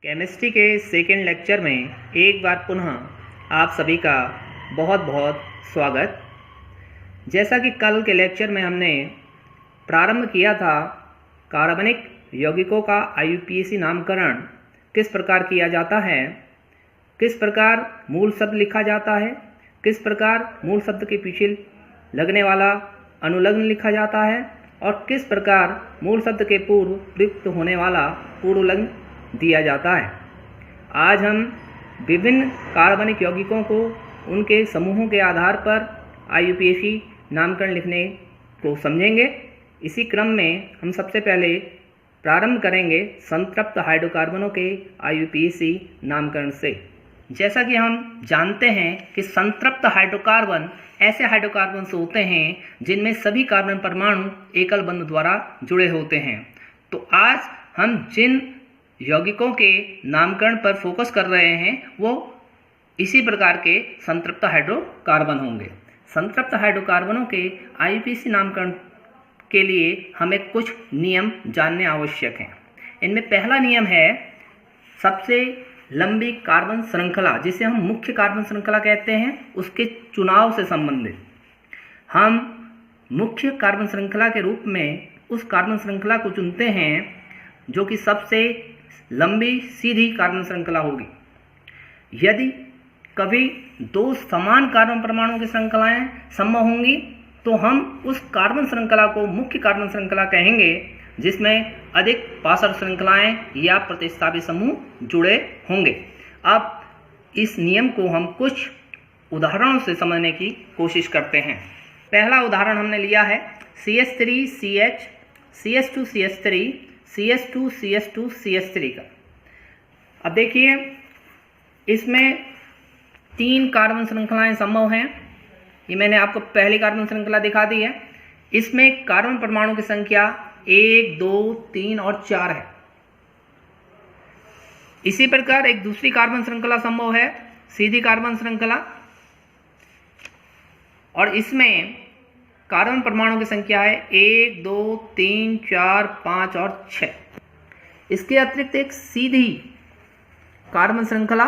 Chemistry के second lecture में एक बार पुनः आप सभी का बहुत बहुत स्वागत। जैसा कि कल के लेक्चर में हमने प्रारंभ किया था, कार्बनिक यौगिकों का IUPAC नामकरण किस प्रकार किया जाता है, किस प्रकार मूल शब्द लिखा जाता है, किस प्रकार मूल शब्द के पीछे लगने वाला अनुलग्न लिखा जाता है और किस प्रकार मूल शब्द के पूर्व प्रयुक्त होने वाला पूर्वलग्न दिया जाता है। आज हम विभिन्न कार्बनिक यौगिकों को उनके समूहों के आधार पर IUPAC नामकरण लिखने को समझेंगे। इसी क्रम में हम सबसे पहले प्रारंभ करेंगे संतृप्त हाइड्रोकार्बनों के IUPAC नामकरण से। जैसा कि हम जानते हैं कि संतृप्त हाइड्रोकार्बन ऐसे हाइड्रोकार्बन होते हैं जिनमें सभी कार्बन परमाणु एकल बंध द्वारा जुड़े होते हैं। तो आज हम जिन यौगिकों के नामकरण पर फोकस कर रहे हैं वो इसी प्रकार के संतृप्त हाइड्रोकार्बन होंगे। संतृप्त हाइड्रोकार्बनों के IUPAC नामकरण के लिए हमें कुछ नियम जानने आवश्यक हैं। इनमें पहला नियम है सबसे लंबी कार्बन श्रृंखला, जिसे हम मुख्य कार्बन श्रृंखला कहते हैं, उसके चुनाव से संबंधित। हम मुख्य कार्बन श्रृंखला के रूप में उस कार्बन श्रृंखला को चुनते हैं जो कि सबसे लंबी सीधी कार्बन श्रृंखला होगी। यदि कभी दो समान कार्बन परमाणुओं की श्रृंखलाएं संभव होंगी तो हम उस कार्बन श्रृंखला को मुख्य कार्बन श्रृंखला कहेंगे, जिसमें अधिक पार्श्व श्रृंखलाएं या प्रतिस्थापी समूह जुड़े होंगे। अब इस नियम को हम कुछ उदाहरणों से समझने की कोशिश करते हैं। पहला उदाहरण हमने लिया है CH3CH CH2CH3 CH2CH2CH3 का। अब देखिए, इसमें 3 कार्बन श्रृंखलाएं संभव हैं। ये मैंने आपको पहली कार्बन श्रृंखला दिखा दी है। इसमें कार्बन परमाणु की संख्या 1, 2, 3 और 4 है। इसी प्रकार एक दूसरी कार्बन श्रृंखला संभव है, सीधी कार्बन श्रृंखला, और इसमें कार्बन परमाणु की संख्या है 1, 2, 3, 4, 5 और 6। इसके अतिरिक्त एक सीधी कार्बन श्रृंखला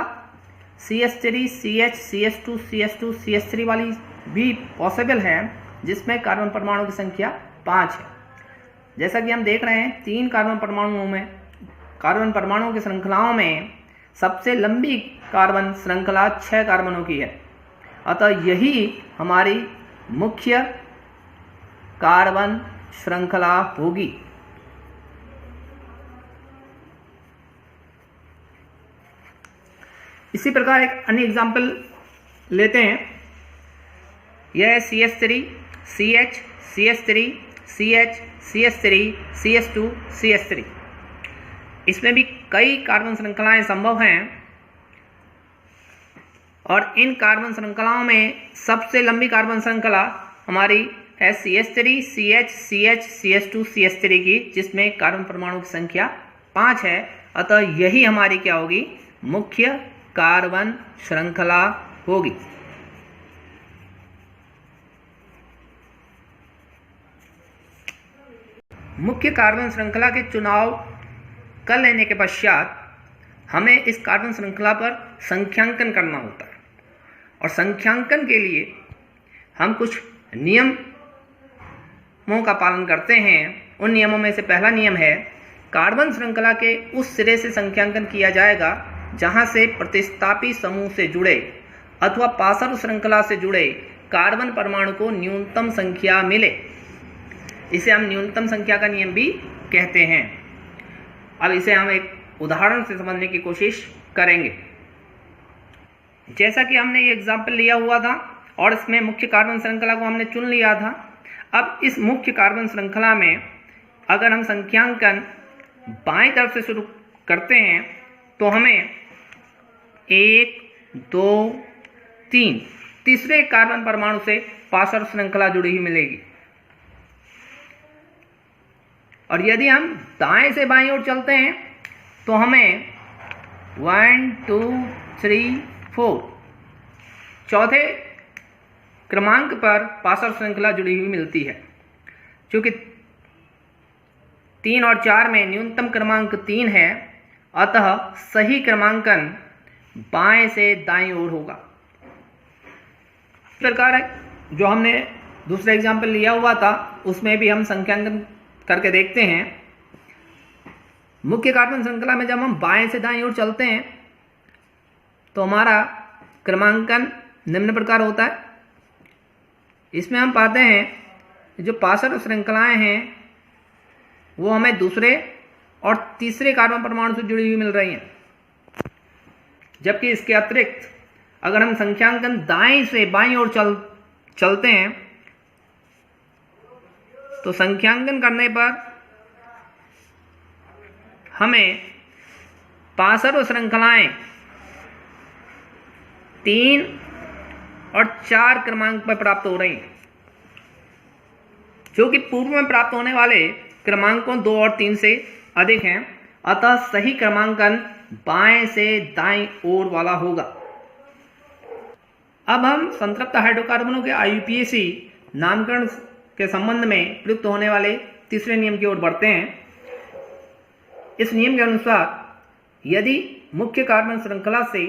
CH3CH CH2 CH2 CH3 वाली भी पॉसिबल है, जिसमें कार्बन परमाणु की संख्या 5 है। जैसा कि हम देख रहे हैं, 3 कार्बन परमाणुओं की श्रृंखलाओं में सबसे लंबी कार्बन श्रृंखला 6 कार्बनों की है। अतः यही हमारी मुख्य कार्बन श्रृंखला होगी। इसी प्रकार एक अन्य एग्जाम्पल लेते हैं। यह है CH3 CH CH3 CH CH3 CH2 CH3। इसमें भी कई कार्बन श्रृंखलाएं संभव हैं और इन कार्बन श्रृंखलाओं में सबसे लंबी कार्बन श्रृंखला हमारी है CH3 CH CH CH2 CH3 की, जिसमें कार्बन परमाणु की संख्या 5 है। अतः यही हमारी क्या होगी, मुख्य कार्बन श्रृंखला होगी। मुख्य कार्बन श्रृंखला के चुनाव कर लेने के पश्चात हमें इस कार्बन श्रृंखला पर संख्यांकन करना होता है, और संख्यांकन के लिए हम कुछ नियमों का पालन करते हैं। उन नियमों में से पहला नियम है, कार्बन श्रृंखला के उस सिरे से संख्यांकन किया जाएगा जहां से प्रतिस्थापी समूह से जुड़े अथवा पार्श्व श्रृंखला से जुड़े कार्बन परमाणु को न्यूनतम संख्या मिले। इसे हम न्यूनतम संख्या का नियम भी कहते हैं। अब इसे हम एक उदाहरण से समझने की कोशिश करेंगे। जैसा कि हमने ये एग्जाम्पल लिया हुआ था और इसमें मुख्य कार्बन श्रृंखला को हमने चुन लिया था। अब इस मुख्य कार्बन श्रृंखला में अगर हम संख्यांकन बाएं तरफ से शुरू करते हैं तो हमें 1, 2, 3 तीसरे कार्बन परमाणु से पार्श्व श्रृंखला जुड़ी हुई मिलेगी। और यदि हम दाएं से बाईं ओर चलते हैं तो हमें 1, 2, 3, 4 चौथे क्रमांक पर पार्श्व श्रृंखला जुड़ी हुई मिलती है। चूंकि 3 और 4 में न्यूनतम क्रमांक 3 है अतः सही क्रमांकन बाएं से दाईं ओर होगा। इस प्रकार है जो हमने दूसरा एग्जाम्पल लिया हुआ था उसमें भी हम संख्यांकन करके देखते हैं। मुख्य कार्बन श्रृंखला में जब हम बाएं से दाईं ओर चलते हैं तो हमारा क्रमांकन निम्न प्रकार होता है। इसमें हम पाते हैं जो पार्श्व श्रृंखलाएं हैं वो हमें दूसरे और तीसरे कार्बन परमाणु से जुड़ी हुई मिल रही हैं, जबकि इसके अतिरिक्त अगर हम संख्यांकन दाएं से बाईं ओर चलते हैं तो संख्यांकन करने पर हमें पार्श्व श्रृंखलाएं 3 और 4 क्रमांक पर प्राप्त हो रही हैं, जो कि पूर्व में प्राप्त होने वाले क्रमांकों 2 और 3 से अधिक हैं। अतः सही क्रमांकन बाएं से दाईं ओर वाला होगा। अब हम संतृप्त हाइड्रोकार्बनों के IUPAC नामकरण के संबंध में प्रयुक्त होने वाले तीसरे नियम की ओर बढ़ते हैं। इस नियम के अनुसार यदि मुख्य कार्बन श्रृंखला से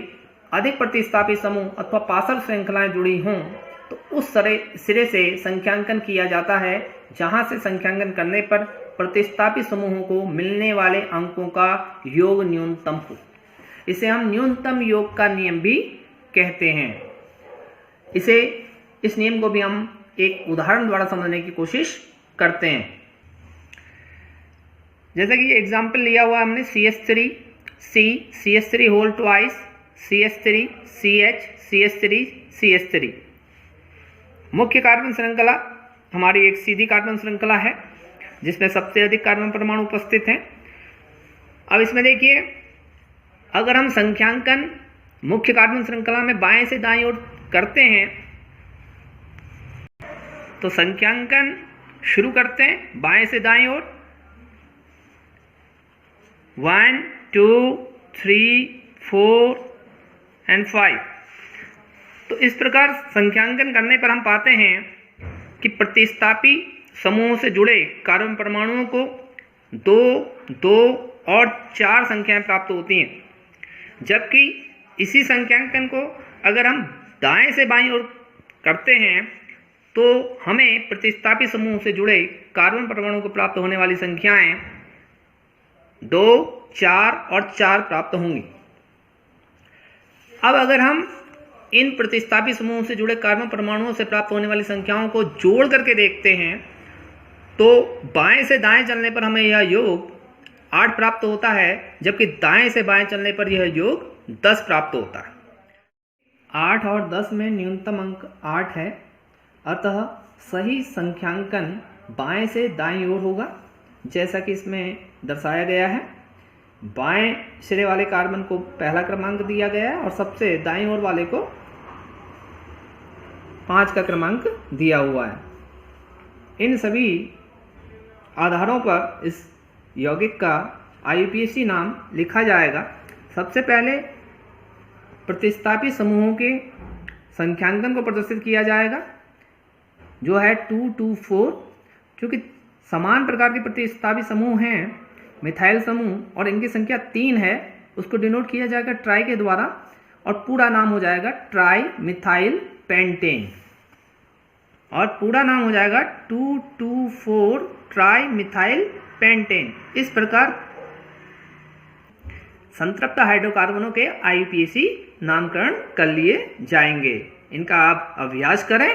अधिक प्रतिस्थापी समूह अथवा पार्श्व श्रृंखलाएं जुड़ी हों तो उस सिरे से संख्यांकन किया जाता है जहां से संख्यांकन करने पर प्रतिस्थापी समूहों को मिलने वाले अंकों का योग न्यूनतम हो। इसे हम न्यूनतम योग का नियम भी कहते हैं। इस नियम को भी हम एक उदाहरण द्वारा समझने की कोशिश करते हैं। जैसे कि एग्जाम्पल लिया हुआ हमने CH3 C CH3 whole twice CH3 CH CH3 CH3। मुख्य कार्बन श्रृंखला हमारी एक सीधी कार्बन श्रृंखला है जिसमें सबसे अधिक कार्बन परमाणु उपस्थित हैं। अब इसमें देखिए, अगर हम संख्यांकन मुख्य कार्बन श्रृंखला में बाएं से दाईं ओर करते हैं तो संख्यांकन शुरू करते हैं बाएं से दाईं ओर 1 2 3 4 एंड 5। तो इस प्रकार संख्यांकन करने पर हम पाते हैं कि प्रतिस्थापी समूहों से जुड़े कार्बन परमाणुओं को 2 2 और 4 संख्याएं प्राप्त होती हैं, जबकि इसी संख्यांकन को अगर हम दाएं से बाईं ओर करते हैं तो हमें प्रतिस्थापी समूह से जुड़े कार्बन परमाणु को प्राप्त होने वाली संख्याएं 2 4 और 4 प्राप्त होंगी। अब अगर हम इन प्रतिस्थापी समूहों से जुड़े कार्बन परमाणुओं से प्राप्त होने वाली संख्याओं को जोड़ करके देखते हैं तो बाएं से दाएं चलने पर हमें यह योग 8 प्राप्त होता है, जबकि दाएं से बाएं चलने पर यह योग 10 प्राप्त होता है। 8 और 10 में न्यूनतम अंक 8 है, अतः सही संख्यांकन बाएं से दाईं ओर होगा, जैसा कि इसमें दर्शाया गया है। बाएं सिरे वाले कार्बन को पहला क्रमांक दिया गया है और सबसे दाईं ओर वाले को 5 का क्रमांक दिया हुआ है। इन सभी आधारों पर इस यौगिक का IUPAC नाम लिखा जाएगा। सबसे पहले प्रतिस्थापी समूहों के संख्यांकन को प्रदर्शित किया जाएगा जो है 2 2 4। क्योंकि समान प्रकार के प्रतिस्थापी समूह हैं मिथाइल समूह और इनकी संख्या 3 है, उसको डिनोट किया जाएगा ट्राई के द्वारा और पूरा नाम हो जाएगा ट्राई मिथाइल पेंटेन और पूरा नाम हो जाएगा 2 2 4 ट्राई मिथाइल पेंटेन। इस प्रकार संतृप्त हाइड्रोकार्बनों के IUPAC नामकरण कर लिए जाएंगे। इनका आप अभ्यास करें